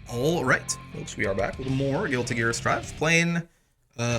Alright, folks, we are back with more Guilty Gear Strive, playing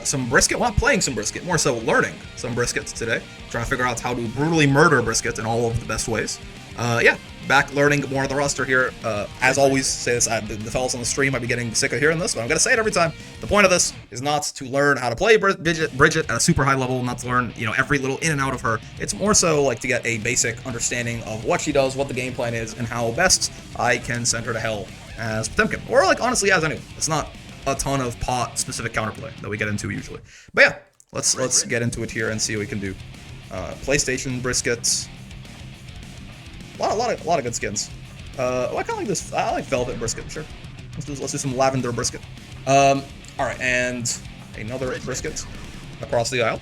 some brisket. Well, not playing some brisket, more so learning some brisket today. Trying to figure out how to brutally murder brisket in all of the best ways. Yeah, back learning more of the roster here. As always, say this, the fellas on the stream might be getting sick of hearing this, but I'm going to say it every time. The point of this is not to learn how to play Bridget at a super high level, not to learn, every little in and out of her. It's more so like to get a basic understanding of what she does, what the game plan is, and how best I can send her to hell as Potemkin, or like honestly as anyone. It's not a ton of pot specific counterplay that we get into usually, but yeah, let's get into it here and see what we can do. PlayStation briskets, a lot of good skins. I kind of like this. I like velvet brisket. Sure, let's do some lavender brisket. All right, and another brisket across the aisle.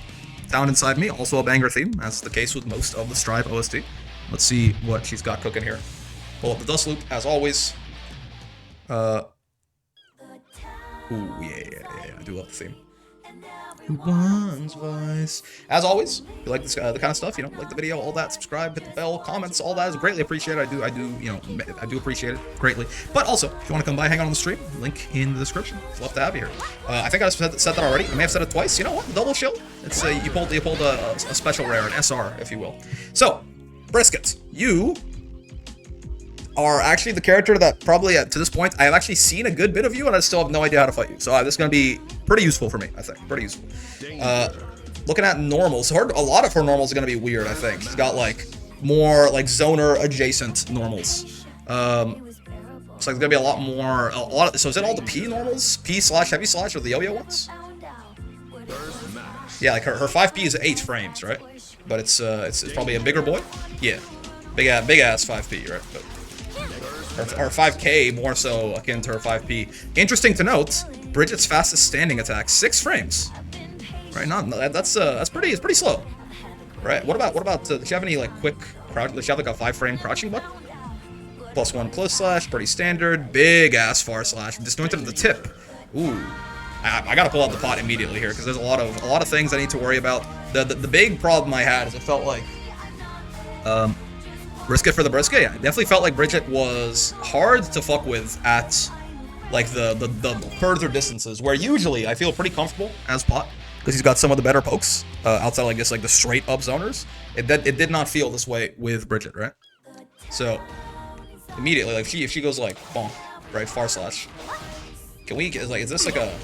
Down inside me, also a banger theme, as the case with most of the Strive OST. Let's see what she's got cooking here. Pull up the dust loop as always. Ooh, yeah, I do love the theme. One's voice. As always, if you like this the kind of stuff, like the video, all that, subscribe, hit the bell, comments, all that is greatly appreciated. I do appreciate it greatly. But also, if you want to come by, hang out on the stream, link in the description. It's love to have you here. I think I said that already. I may have said it twice. You know what? Double chill. It's you pulled a special rare, an SR, if you will. So, brisket, you are actually the character that probably to this point I have actually seen a good bit of you, and I still have no idea how to fight you. So this is going to be pretty useful for me, I think. Pretty useful. Looking at normals, a lot of her normals are going to be weird, I think. She's got like more like zoner adjacent normals. So there's going to be a lot more. So is it all the P normals? P/heavy slash or the yo-yo ones? Yeah, like her 5P is 8 frames, right? But it's probably a bigger boy. Yeah, big ass 5P, right? But Or 5K more so akin to her 5P. Interesting to note, Bridget's fastest standing attack, 6 frames. Right, that's pretty slow. Right. What about do you have any like quick crouch? Does she have like a 5-frame crouching button? +1 close slash, pretty standard. Big ass far slash, disjointed at the tip. Ooh, I gotta pull out the pot immediately here because there's a lot of things I need to worry about. The big problem I had is it felt like brisket for the brisket, yeah. It definitely felt like Bridget was hard to fuck with at like the further distances, where usually I feel pretty comfortable as pot because he's got some of the better pokes outside like this, like the straight up zoners. It did not feel this way with Bridget, right? So immediately, like if she goes like bonk, right, far slash. Can we is this like a?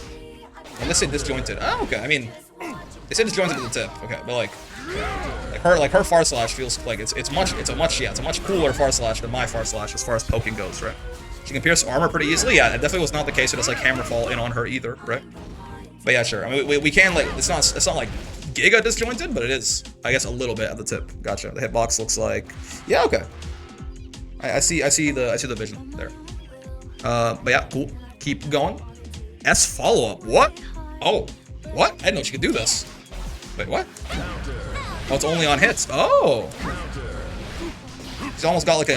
And let's say disjointed. Oh, okay. I mean, they said disjointed at the tip. Okay, but her far slash feels like it's a much cooler far slash than my far slash as far as poking goes, right? She can pierce armor pretty easily. Yeah, it definitely was not the case. It does like hammerfall in on her either, right? But yeah, sure. I mean, we can like it's not like giga disjointed, but it is, I guess, a little bit at the tip. Gotcha. The hitbox looks like, yeah, okay. I see the vision there. But yeah, cool. Keep going. S follow up. What? Oh, what? I didn't know she could do this. Wait, what? Oh, it's only on hits. Oh, she's almost got like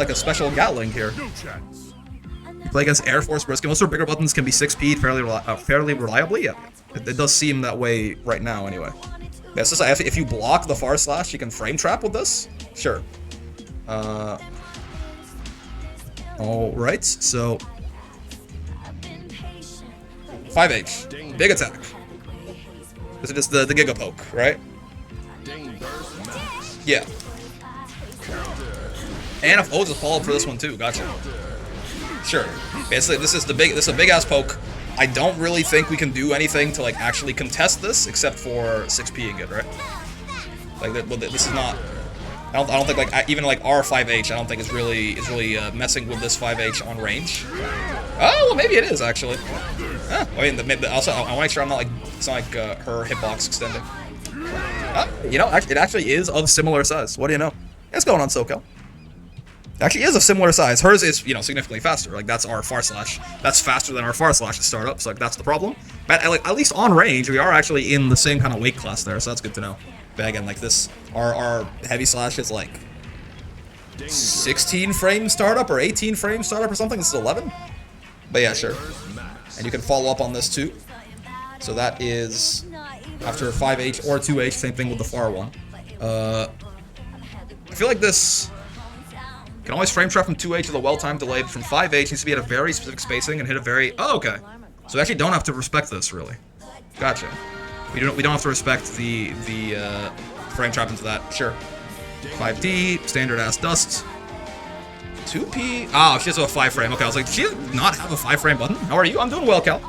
a special Gatling here. You play against Air Force brisket. Most of her bigger buttons can be 6P fairly reliably. Yeah, it does seem that way right now. Anyway, yeah, it's just like if you block the far slash, you can frame trap with this. Sure. All right. So 5H, big attack. This is just the Giga Poke, right? Yeah. And if O's a follow-up for this one too, gotcha. Sure. Basically, this is a big ass poke. I don't really think we can do anything to like actually contest this except for 6Ping it, right? Like this is not. I don't think like even like our 5H I don't think is really messing with this 5H on range. Oh, well, maybe it is actually. I mean, also I want to make sure I'm not like it's not like her hitbox extending. It actually is of similar size. What do you know? What's going on, SoCal? It actually is of similar size. Hers is, significantly faster. Like that's our far slash. That's faster than our far slash to start up. So like that's the problem. But at least on range, we are actually in the same kind of weight class there. So that's good to know. But again, like this, our heavy slash is like 16 frame startup or 18 frame startup or something. This is 11. But yeah, sure. And you can follow up on this too. So that is after 5H or 2H, same thing with the far one. I feel like this Can always frame trap from 2H with a well-timed delay, but from 5H needs to be at a very specific spacing and hit a very... Oh, okay. So we actually don't have to respect this, really. Gotcha. We don't have to respect the frame trap into that. Sure. 5D, standard-ass dust. 2P... Ah, she has a 5 frame. Okay, I was like, she does not have a 5 frame button. How are you? I'm doing well, Cal.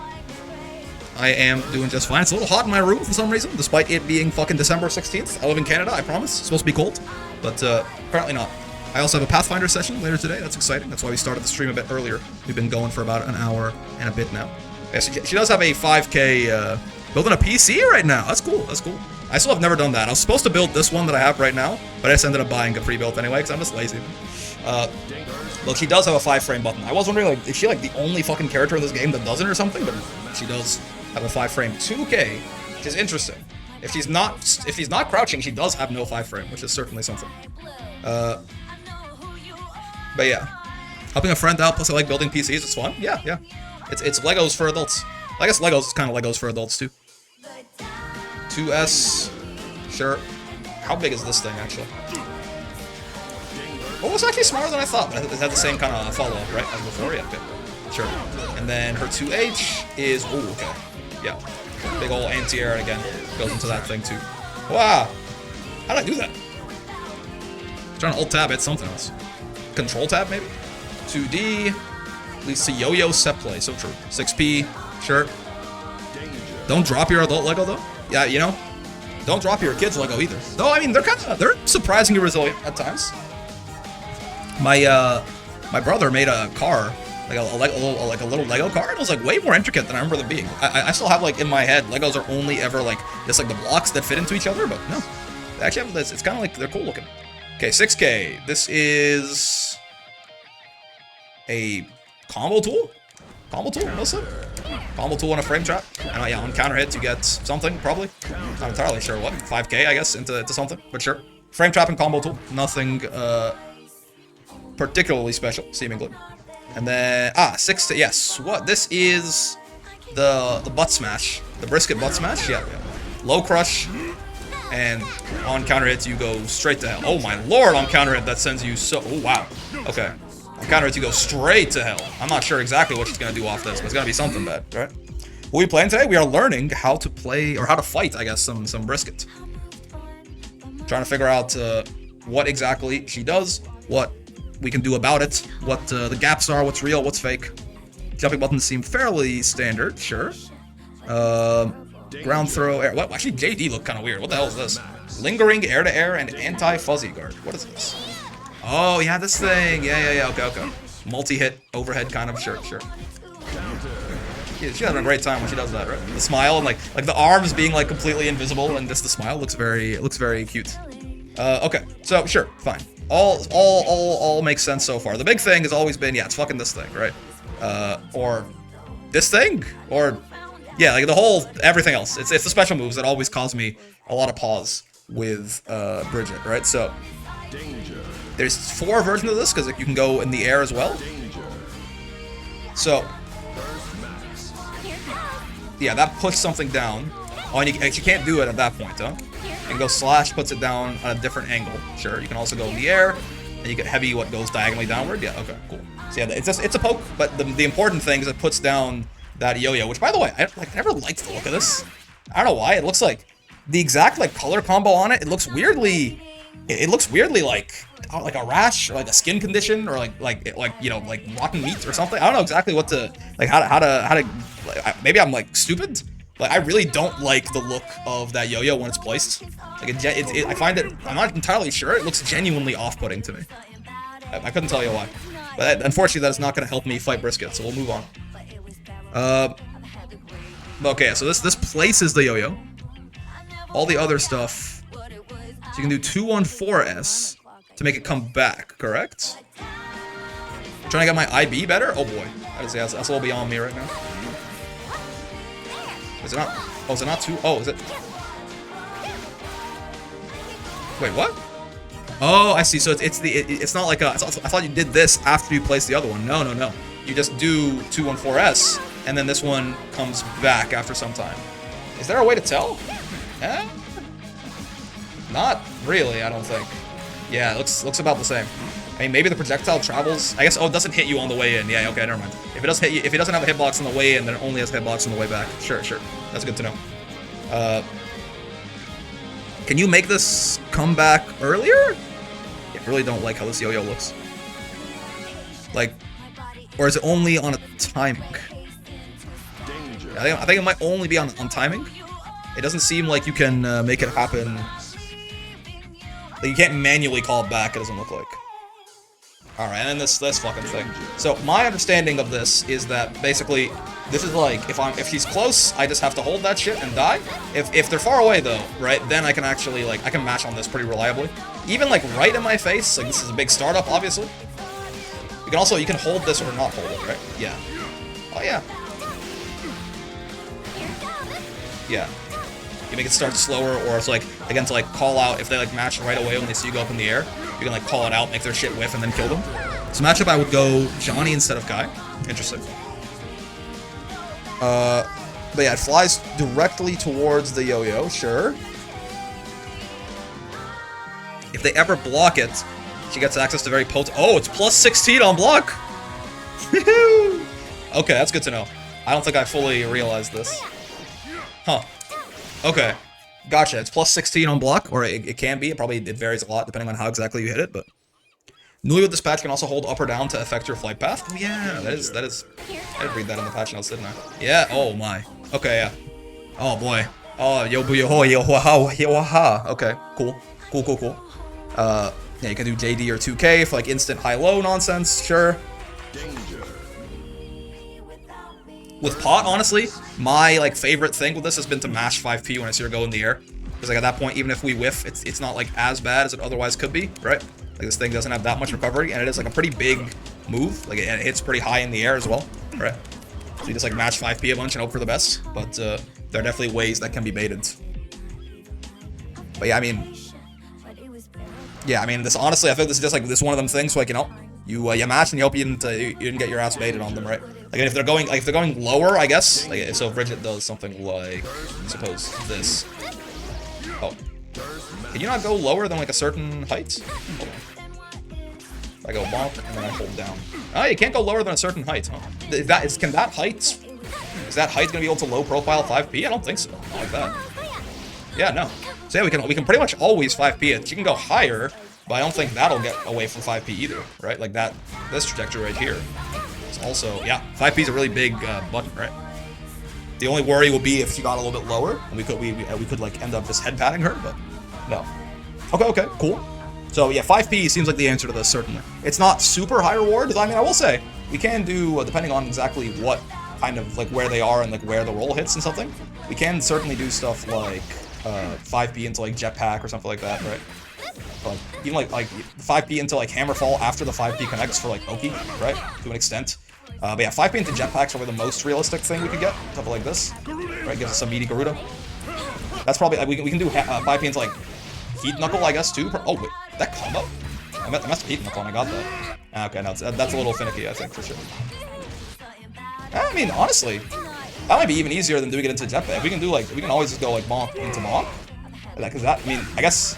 I am doing just fine. It's a little hot in my room for some reason, despite it being fucking December 16th. I live in Canada, I promise. It's supposed to be cold, but apparently not. I also have a Pathfinder session later today. That's exciting. That's why we started the stream a bit earlier. We've been going for about an hour and a bit now. Yeah, so she does have a 5K building a PC right now. That's cool. That's cool. I still have never done that. I was supposed to build this one that I have right now, but I just ended up buying a pre-built anyway because I'm just lazy. Look, she does have a 5 frame button. I was wondering, like, is she like the only fucking character in this game that doesn't or something? But she does have a 5 frame 2K, which is interesting. If she's not crouching, she does have no 5 frame, which is certainly something. But yeah, helping a friend out. Plus, I like building PCs. It's fun. Yeah, yeah. It's Legos for adults. I guess Legos is kind of Legos for adults too. 2S, sure. How big is this thing actually? Well, it's actually smaller than I thought, but it had the same kind of follow-up, right, as before. Yeah, okay. Sure. And then her 2H is... Oh, okay. Yeah. Big ol' anti-air again. Goes into that thing, too. Wow! How did I do that? Trying to Alt-Tab, hit something else. Control-Tab, maybe? 2D. Leads to yo-yo set play, so true. 6P, sure. Don't drop your adult Lego, though. Yeah, you know? Don't drop your kids Lego, either. Though, I mean, they're surprisingly resilient at times. My brother made a car, like a little Lego car, and it was like way more intricate than I remember them being. I still have like in my head, Legos are only ever like just like the blocks that fit into each other, but no, they actually have this. It's kind of like they're cool looking. Okay, 6K. This is a combo tool. Combo tool, mostly. Combo tool on a frame trap. And yeah, on counter hits you get something probably. Not entirely sure what. 5K I guess into something, but sure. Frame trap and combo tool. Nothing. Particularly special, seemingly. And then, 6 to, yes, what? This is the butt smash. The brisket butt smash? Yeah, yeah. Low crush, and on counter hits, you go straight to hell. Oh my lord, on counter hit, that sends you so, oh wow. Okay. On counter hits, you go straight to hell. I'm not sure exactly what she's gonna do off this, but it's gonna be something bad, right? What are we playing today? We are learning how to play, or how to fight, I guess, some brisket. Trying to figure out what exactly she does, what we can do about it, what the gaps are, what's real, what's fake. Jumping buttons seem fairly standard, sure. Ground throw, air. What? Actually, JD looked kind of weird. What the hell is this? Lingering air to air and anti-fuzzy guard. What is this? Oh, yeah, this thing. Yeah. Okay. Multi-hit overhead kind of. Sure. Yeah, she's having a great time when she does that, right? The smile and like the arms being like completely invisible and just the smile looks very cute. Okay, so sure, fine. All makes sense so far. The big thing has always been, yeah, it's fucking this thing, right? Or this thing, or yeah, like the whole everything else. It's the special moves that always cause me a lot of pause with Bridget, right? So there's 4 versions of this because you can go in the air as well. So yeah, that puts something down. Oh, and you can't do it at that point, huh? You can go slash, puts it down on a different angle. Sure, you can also go in the air, and you get heavy, what goes diagonally downward. Yeah, okay, cool. So yeah, it's a poke, but the important thing is it puts down that yo-yo, which by the way, I never liked the look of this. I don't know why. It looks like the exact like color combo on it. It looks weirdly like a rash or like a skin condition or like you know, like rotten meat or something. I don't know exactly what to like how to maybe I'm like stupid. Like, I really don't like the look of that yo-yo when it's placed. Like, I find it, I'm not entirely sure, it looks genuinely off-putting to me. I couldn't tell you why. But unfortunately, that is not going to help me fight brisket, so we'll move on. Okay, so this places the yo-yo. All the other stuff, so you can do 214S to make it come back, correct? I'm trying to get my IB better? Oh boy, that's a little beyond me right now. Is it not? Oh, is it not 2? Oh, is it? Wait, what? Oh, I see. So it's not like a. I thought you did this after you placed the other one. No. You just do 214S, and then this one comes back after some time. Is there a way to tell? Not really, I don't think. Yeah, it looks about the same. I mean, maybe the projectile travels. I guess. Oh, it doesn't hit you on the way in. Yeah. Okay. Never mind. If it does hit you, if it doesn't have a hitbox on the way in, then it only has hitbox on the way back. Sure. Sure. That's good to know. Can you make this come back earlier? Yeah, I really don't like how this yo-yo looks. Like, or is it only on a timing? I think it might only be on timing. It doesn't seem like you can make it happen. Like, you can't manually call it back, it doesn't look like. Alright, and then this fucking thing. So, my understanding of this is that, basically, this is like, if she's close, I just have to hold that shit and die. If they're far away, though, right, then I can actually, like, I can mash on this pretty reliably. Even, like, right in my face, like, this is a big startup, obviously. You can hold this or not hold it, right? Yeah. Oh, yeah. Yeah. You make it start slower, or it's like, again, to like call out, if they like match right away when they see you go up in the air, you can like call it out, make their shit whiff, and then kill them. So matchup, I would go Johnny instead of Kai. Interesting. But yeah, it flies directly towards the yo-yo, sure. If they ever block it, she gets access to very potent. Oh, it's plus 16 on block! Okay, that's good to know. I don't think I fully realized this. Huh. Okay. Gotcha. It's plus 16 on block, or it can be. It varies a lot depending on how exactly you hit it, but... Newly with dispatch can also hold up or down to affect your flight path. Oh yeah, that is... I did read that in the patch notes, didn't I? Yeah, oh my. Okay, yeah. Oh boy. Oh, yo-ha. Okay, cool. Cool. Yeah, you can do JD or 2K for like instant high-low nonsense, sure. With pot, honestly, my like favorite thing with this has been to mash 5p when I see her go in the air. Because like at that point, even if we whiff, it's not like as bad as it otherwise could be, right? Like this thing doesn't have that much recovery, and it is like a pretty big move. Like it hits pretty high in the air as well, right? So you just like match 5p a bunch and hope for the best. But there are definitely ways that can be baited. But yeah, I mean, this honestly, I think this is just like this one of them things. So like, you know, you match and you hope you didn't get your ass baited on them, right? Like if they're going lower, I guess. Like so, if Bridget does something like, suppose this. Oh, can you not go lower than like a certain height? Hold on. I go bonk and then I hold down. Oh, you can't go lower than a certain height, huh? Is that height gonna be able to low profile 5p? I don't think so. Not like that. Yeah, no. So yeah, we can pretty much always 5p it. She can go higher, but I don't think that'll get away from 5p either, right? Like this trajectory right here. It's also, yeah, 5p is a really big button, right? The only worry will be if she got a little bit lower, and we could like end up just head patting her, but no. Okay, cool. So yeah, 5p seems like the answer to this, certainly. It's not super high reward. I mean, I will say, we can do, depending on exactly what kind of, like, where they are and, like, where the roll hits and something, we can certainly do stuff like 5p into, like, jetpack or something like that, right? Like, even, like 5p into, like, hammerfall after the 5p connects for, like, Oki, right? To an extent. But yeah, 5p into jetpack's probably the most realistic thing we could get. Something like this, right? Gives us some meaty Garuda. That's probably, we can do 5p into, like, heat knuckle, I guess, too. Oh, wait, that combo? I messed with heat knuckle and I got that. Okay, no, that's a little finicky, I think, for sure. I mean, honestly, that might be even easier than doing it into jetpack. We can always just go, like, bonk into bonk. Because that, I mean, I guess,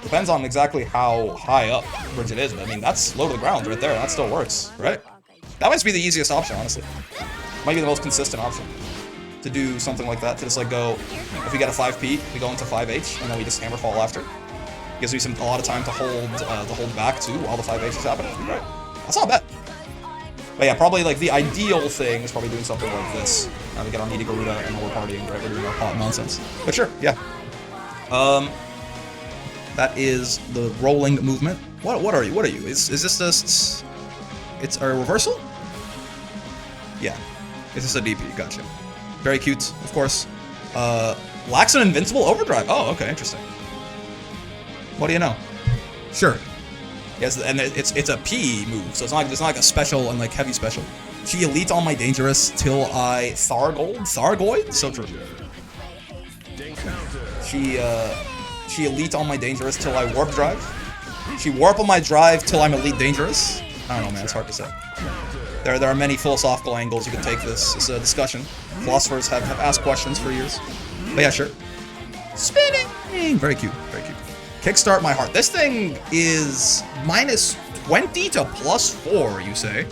depends on exactly how high up Bridget is, but I mean, that's low to the ground right there, that still works, right? That might be the easiest option, honestly. Might be the most consistent option. To do something like that, to just like go, if we get a 5p, we go into 5h, and then we just hammerfall after. Gives me a lot of time to hold back too while the 5h is happening. Right. That's not bad. But yeah, probably like the ideal thing is probably doing something like this. We get our meaty Garuda and we're partying, right? We're doing our pot nonsense. But sure, yeah. That is the rolling movement. What are you? What are you? Is this just? It's a reversal? Yeah. It's just a DP. Gotcha. Very cute, of course. Lacks an invincible overdrive. Oh, okay, interesting. What do you know? Sure. Yes, and it's a P move, so it's not like a special and like heavy special. She elite on my dangerous till I Thargoid? So true. She elite on my dangerous till I warp drive. She warp on my drive till I'm elite dangerous. I don't know, man. It's hard to say. There are many philosophical angles you can take this. It's a discussion. Philosophers have asked questions for years. But yeah, sure. Spinning! Very cute, very cute. Kickstart my heart. This thing is minus 20 to plus 4, you say.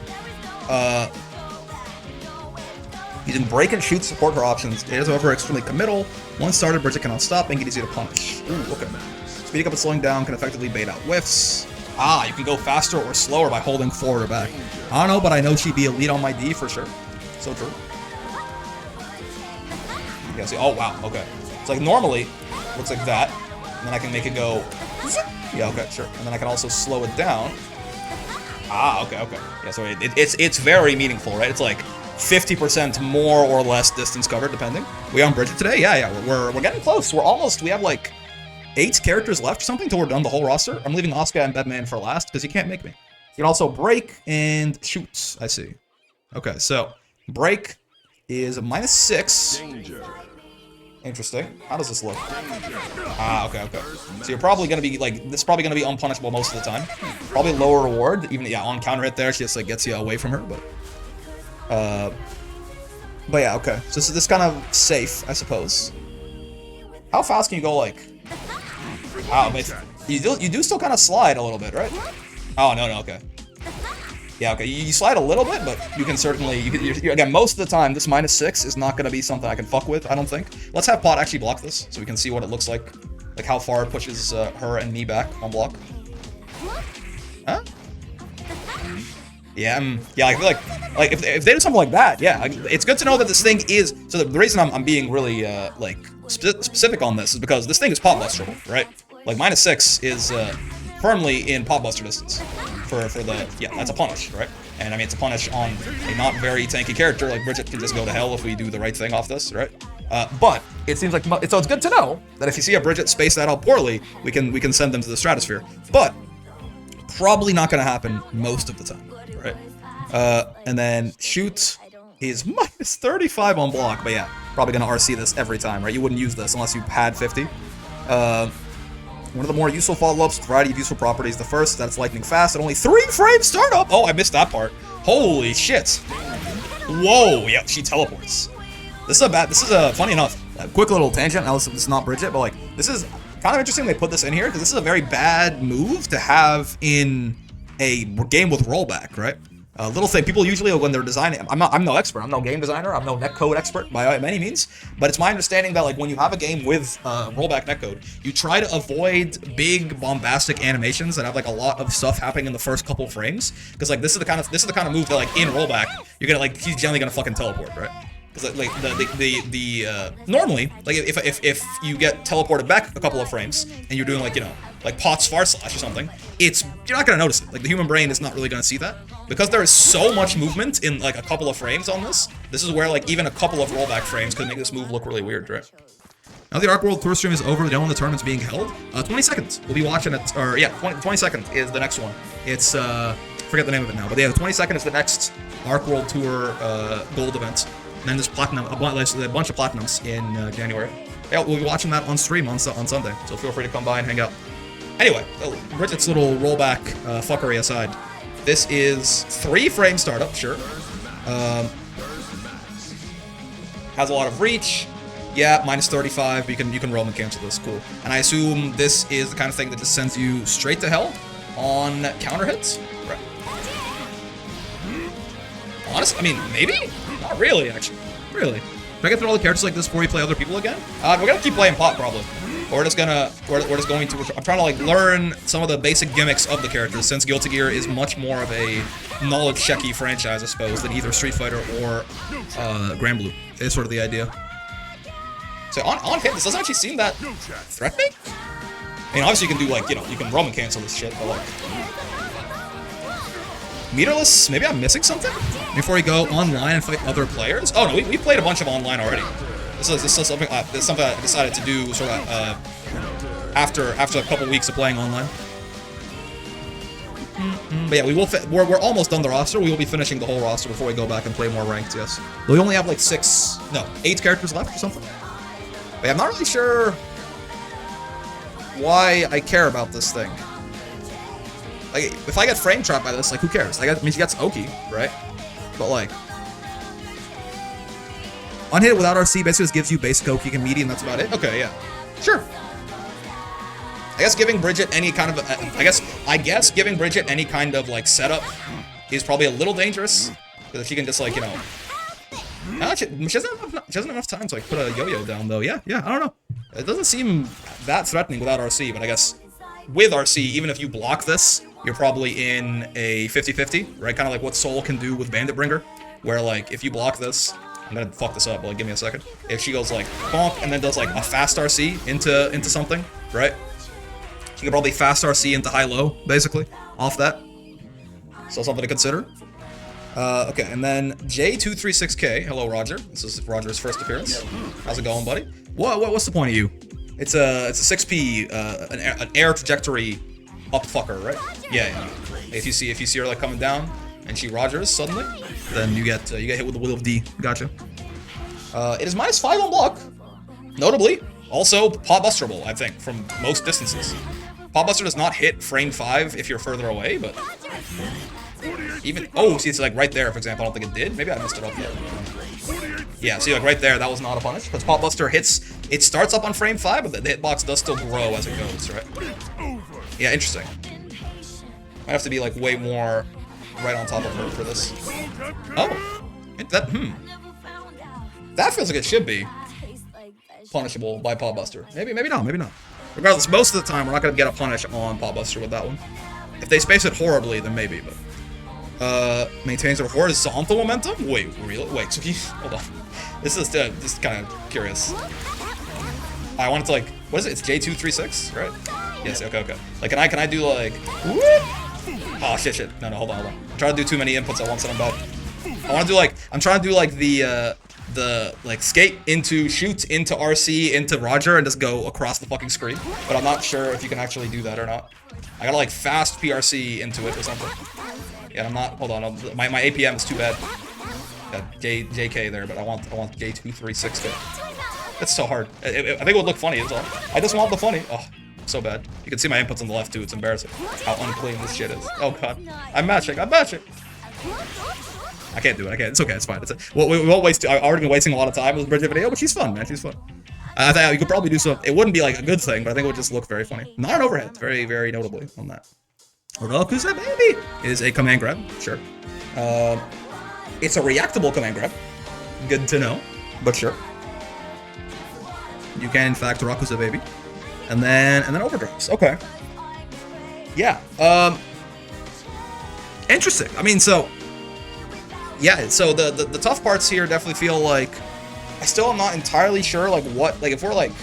Using break and shoot to support her options. It is, however, extremely committal. Once started, Bridget cannot stop, making it easy to punish. Ooh, okay. Speeding up and slowing down can effectively bait out whiffs. Ah, you can go faster or slower by holding forward or back. I don't know, but I know she'd be a lead on my D for sure. So true. Yeah, see, oh wow, okay. It's like normally, looks like that. And then I can make it go, yeah, okay, sure. And then I can also slow it down. Ah, okay, okay. Yeah, so it's very meaningful, right? It's like 50% more or less distance covered, depending. We on Bridget today? Yeah, we're getting close. We have like 8 characters left or something till we're done the whole roster. I'm leaving Oscar and Batman for last because you can't make me. You can also break and shoot. I see. Okay, so break is a -6. Danger. Interesting. How does this look? Ah, okay, okay. So you're probably gonna be like, this is probably gonna be unpunishable most of the time. Probably lower reward, even yeah, on counter hit there, she just like gets you away from her, but yeah, okay. So this is kind of safe, I suppose. How fast can you go like? Wow, but you do still kind of slide a little bit, right? Oh no, okay. Yeah, okay, you slide a little bit, but you can certainly, again, most of the time, this -6 is not going to be something I can fuck with, I don't think. Let's have Pot actually block this, so we can see what it looks like how far it pushes her and me back on block. Huh? Yeah, yeah, I feel like if they do something like that, yeah, it's good to know that this thing is, so the reason I'm being really, like, specific on this is because this thing is pot busterable, right? Like, -6 is, firmly in pot buster distance. For the, yeah, that's a punish, right? And I mean, it's a punish on a not very tanky character, like Bridget can just go to hell if we do the right thing off this, right? But it seems like, so it's good to know that if you see a Bridget space that out poorly, we can send them to the stratosphere. But probably not gonna happen most of the time, right? And then shoot is -35 on block, but yeah, probably gonna RC this every time, right? You wouldn't use this unless you had 50. One of the more useful follow-ups, variety of useful properties. The first, that it's lightning fast at only 3 frames startup. Oh, I missed that part. Holy shit. Whoa, yeah, she teleports. This is a, funny enough, a quick little tangent. Now, this is not Bridget, but like, this is kind of interesting they put this in here, because this is a very bad move to have in a game with rollback, right? Little thing, people usually, when they're designing, I'm no expert, I'm no game designer, I'm no netcode expert by any means, but it's my understanding that like when you have a game with rollback netcode, you try to avoid big bombastic animations that have like a lot of stuff happening in the first couple frames, because like this is the kind of move that like in rollback you're gonna like, he's generally gonna fucking teleport, right? Because like normally like if you get teleported back a couple of frames and you're doing like, you know, like Pot's Far Slash or something, you're not gonna notice it. Like the human brain is not really gonna see that because there is so much movement in like a couple of frames on this. This is where like even a couple of rollback frames could make this move look really weird, right? Now the Arc World Tour stream is over. We don't know when the tournament's being held. 20 seconds. We'll be watching it, or yeah, 22nd is the next one. It's forget the name of it now, but yeah, the 22nd is the next Arc World Tour gold event. And then there's platinum, a bunch of platinums in January. Yeah, we'll be watching that on stream on Sunday, so feel free to come by and hang out. Anyway, Bridget's little rollback fuckery aside, this is 3 frame startup, sure. Has a lot of reach. Yeah, -35, but you can roam and cancel this, cool. And I assume this is the kind of thing that just sends you straight to hell on counter hits? Right. Honestly, I mean, maybe? Not really, actually. Really. If I get through all the characters like this before we play other people again? We're gonna keep playing Pot, probably. We're just going to, I'm trying to like learn some of the basic gimmicks of the characters, since Guilty Gear is much more of a knowledge-checky franchise, I suppose, than either Street Fighter or Grand Blue. Is sort of the idea. So on hit, this doesn't actually seem that threatening. I mean, obviously you can do like, you know, you can roam and cancel this shit, but like... Meterless? Maybe I'm missing something? Before we go online and fight other players? Oh no, we played a bunch of online already. This is something I decided to do sort of after a couple weeks of playing online. But yeah, we're almost done the roster. We will be finishing the whole roster before we go back and play more ranked, yes. We only have like 8 characters left or something. But yeah, I'm not really sure why I care about this thing. Like, if I get frame trapped by this, like, who cares? I mean, she gets Oki, right? But like, unhit it without RC basically just gives you basic Oki and medium, that's about it. Okay, yeah. Sure. I guess giving Bridget any kind of, I guess giving Bridget any kind of like setup is probably a little dangerous, because if she can just like, you know, she doesn't have enough time to like put a yo-yo down though. Yeah, I don't know. It doesn't seem that threatening without RC, but I guess with RC, even if you block this, you're probably in a 50-50, right? Kind of like what Soul can do with Bandit Bringer, where like if you block this, I'm gonna fuck this up, but like give me a second. If she goes like bonk and then does like a fast RC into something, right? She can probably fast RC into high-low, basically, off that. So something to consider. Okay, and then J236K. Hello, Roger. This is Roger's first appearance. How's it going, buddy? What's the point of you? It's a 6P, an air trajectory up fucker, right? Yeah. If you see her like coming down and she Rogers suddenly, then you get hit with the Will of D. Gotcha. It is -5 on block. Notably, also pot busterable, I think, from most distances. Pot buster does not hit frame 5 if you're further away, but even see, it's like right there, for example. I don't think it did. Maybe I messed it up yet. Yeah, see, like right there, that was not a punish. Because pot buster hits, it starts up on frame 5, but the hitbox does still grow as it goes, right? Yeah, interesting. Might have to be like way more right on top of her for this. Oh, that feels like it should be punishable by pot buster. Maybe not. Regardless, most of the time we're not gonna get a punish on pot buster with that one. If they space it horribly, then maybe. But maintains a horizontal momentum. Wait, really? Wait, so hold on. This is kind of curious. I wanted to like, what is it? It's J236, right? Yes. Okay. Like, can I do like? Oh shit. No, hold on. I'm trying to do too many inputs at once, and I'm bad. I'm trying to do like the like skate into shoot into RC into Roger and just go across the fucking screen, but I'm not sure if you can actually do that or not. I gotta like fast PRC into it or something. Yeah, I'm not. Hold on, my APM is too bad. Got JK there, but I want J236. That's so hard. I think it would look funny. Is all. I just want the funny. Oh, so bad. You can see my inputs on the left too. It's embarrassing how unclean this shit is. Oh god, I'm matching. I can't do it. It's okay. It's fine. We won't waste. I've already been wasting a lot of time with the Bridget video, but she's fun, man. She's fun. I think you could probably do some. It wouldn't be like a good thing, but I think it would just look very funny. Not an overhead. Very, very notably on that. Rokusa baby is a command grab. Sure. It's a reactable command grab. Good to know, but sure. You can in fact Rakusa baby, and then overdrives. Okay. Yeah. Interesting. I mean, so. Yeah, so the tough parts here definitely feel like I still am not entirely sure like what, like if we're like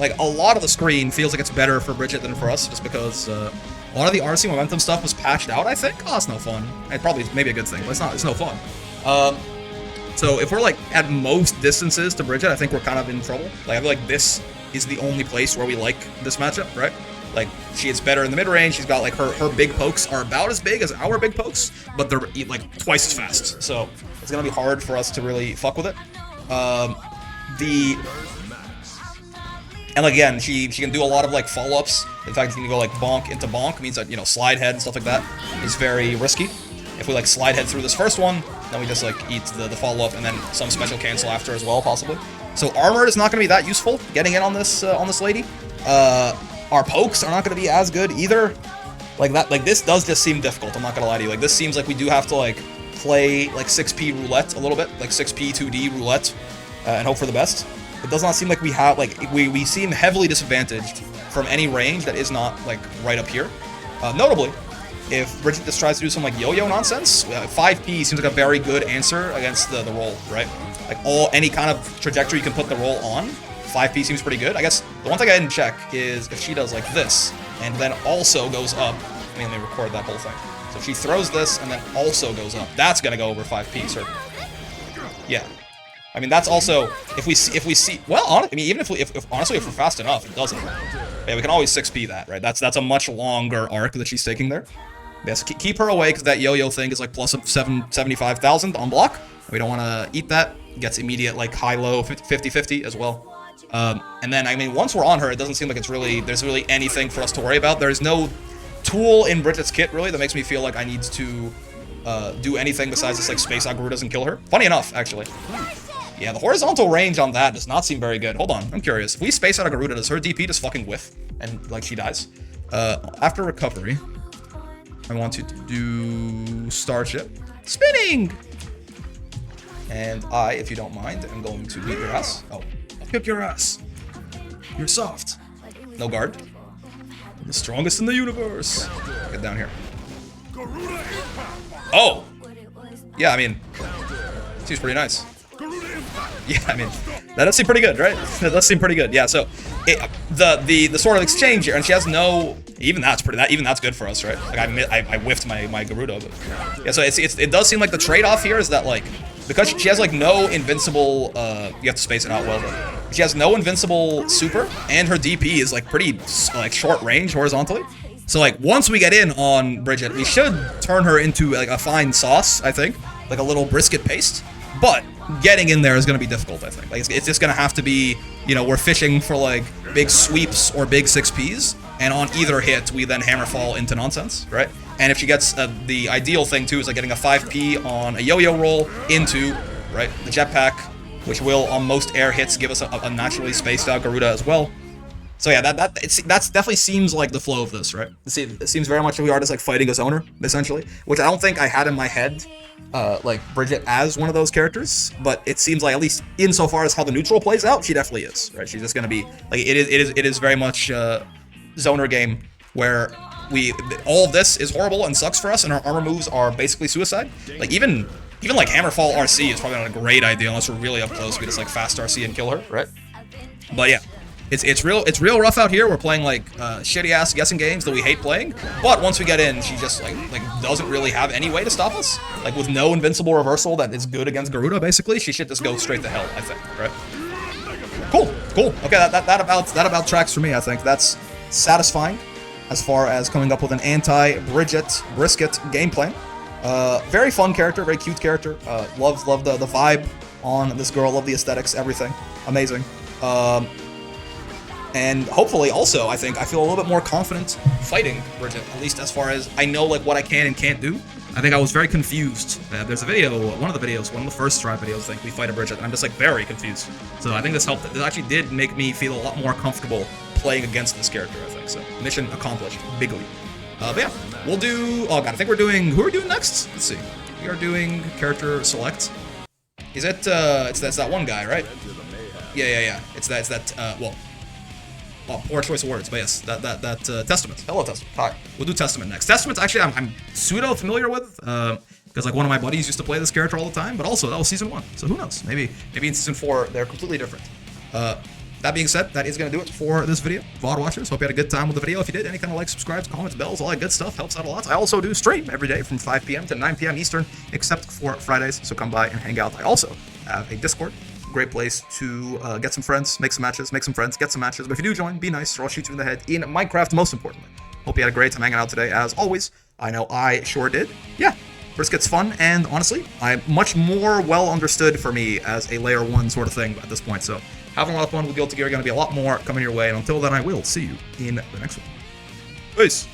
a lot of the screen feels like it's better for Bridget than for us, just because a lot of the RC momentum stuff was patched out, I think. Oh, it's no fun. It probably maybe a good thing, but it's no fun. So if we're like at most distances to Bridget, I think we're kind of in trouble. Like I feel like this is the only place where we like this matchup, right? Like, she is better in the mid-range. She's got, like, her big pokes are about as big as our big pokes, but they're, like, twice as fast. So, it's gonna be hard for us to really fuck with it. And, again, she can do a lot of, like, follow-ups. In fact, she can go, like, bonk into bonk. It means that, you know, slide head and stuff like that is very risky. If we, like, slide head through this first one, then we just, like, eat the follow-up and then some special cancel after as well, possibly. So, armor is not gonna be that useful getting in on this lady. Our pokes are not going to be as good either. Like that, like this does just seem difficult. I'm not going to lie to you. Like this seems like we do have to like play like 6P roulette a little bit, like 6P 2D roulette, and hope for the best. It does not seem like we have like we seem heavily disadvantaged from any range that is not like right up here. Notably, if Bridget just tries to do some like yo-yo nonsense, 5P seems like a very good answer against the roll, right? Like any kind of trajectory you can put the roll on. 5P seems pretty good. I guess the one thing I didn't check is if she does like this, and then also goes up. I mean, they record that whole thing. So if she throws this, and then also goes up. That's gonna go over 5P, certainly. Yeah. I mean, that's also, if we see, well, I mean, even if honestly, if we're fast enough, it doesn't. Yeah, we can always 6P that, right? That's a much longer arc that she's taking there. Yes, keep her away, because that yo-yo thing is like plus 75,000 on block. We don't want to eat that. Gets immediate, like, high-low 50-50 as well. And then, I mean, once we're on her, it doesn't seem like there's really anything for us to worry about. There's no tool in Bridget's kit, really, that makes me feel like I need to do anything besides this, like, space out Garudas and kill her. Funny enough, actually. Yeah, the horizontal range on that does not seem very good. Hold on, I'm curious. If we space out a Garuda, does her DP just fucking whiff? And, like, she dies? After recovery, I want to do Starship. Spinning! And I, if you don't mind, am going to beat your ass. Oh, I'll kick your ass. You're soft. No guard. I'm the strongest in the universe. Get down here. Oh! Yeah, I mean, she's pretty nice. Yeah, I mean, that does seem pretty good, right? That does seem pretty good. Yeah, so the sort of exchange here, and she has no. Even that's pretty. Even that's good for us, right? Like I whiffed my Garuda, but yeah. So it does seem like the trade-off here is that like because she has like no invincible. You have to space it out well though. She has no invincible super, and her DP is like pretty like short range horizontally. So like once we get in on Bridget, we should turn her into like a fine sauce. I think like a little brisket paste, but getting in there is going to be difficult, I think. Like, it's just going to have to be, you know, we're fishing for, like, big sweeps or big 6Ps, and on either hit, we then hammer fall into nonsense, right? And if she gets, the ideal thing, too, is, like, getting a 5P on a yo-yo roll into, right, the jetpack, which will, on most air hits, give us a naturally spaced-out Garuda as well. So, yeah, that's definitely seems like the flow of this, right? It seems very much like we are just, like, fighting a zoner, essentially, which I don't think I had in my head, like Bridget as one of those characters, but it seems like at least insofar as how the neutral plays out, she definitely is, right? She's just gonna be like it is very much zoner game where all of this is horrible and sucks for us, and our armor moves are basically suicide. Like even like Hammerfall RC is probably not a great idea unless we're really up close. We just like fast RC and kill her, right? But yeah. It's real rough out here. We're playing like shitty ass guessing games that we hate playing. But once we get in, she just like doesn't really have any way to stop us. Like with no invincible reversal that is good against Garuda, basically, she should just go straight to hell, I think, right? Cool. Okay, that about tracks for me, I think. That's satisfying as far as coming up with an anti-Bridget brisket game plan. Very fun character, very cute character. Love the vibe on this girl, love the aesthetics, everything. Amazing. And hopefully also, I think I feel a little bit more confident fighting Bridget, at least as far as I know like what I can and can't do. I think I was very confused. There's a video, one of the first Strive videos, I think, we fight a Bridget, and I'm just like very confused. So I think this helped. This actually did make me feel a lot more comfortable playing against this character, I think. So mission accomplished, bigly. But yeah, we'll do, oh god, I think we're doing, who are we doing next? Let's see. We are doing character select. Is it, it's that one guy, right? Yeah. It's that, well, poor choice of words, but yes, that Testament. Hello, Testament. Hi. We'll do Testament next. Testament's actually I'm pseudo familiar with, because like one of my buddies used to play this character all the time, but also that was season 1, so who knows? Maybe in season 4 they're completely different. That being said, that is gonna do it for this video. VOD watchers, hope you had a good time with the video. If you did, any kind of like, subscribes, comments, bells, all that good stuff helps out a lot. I also do stream every day from 5 p.m. to 9 p.m. Eastern, except for Fridays, so come by and hang out. I also have a Discord. Great place to get some friends, make some matches, make some friends, get some matches. But if you do join, be nice or I'll shoot you in the head in Minecraft, most importantly. Hope you had a great time hanging out today, as always. I know I sure did. Yeah, brisket's fun, and honestly, I'm much more well understood for me as a layer 1 sort of thing at this point. So having a lot of fun with Guilty Gear, going to be a lot more coming your way. And until then, I will see you in the next one. Peace.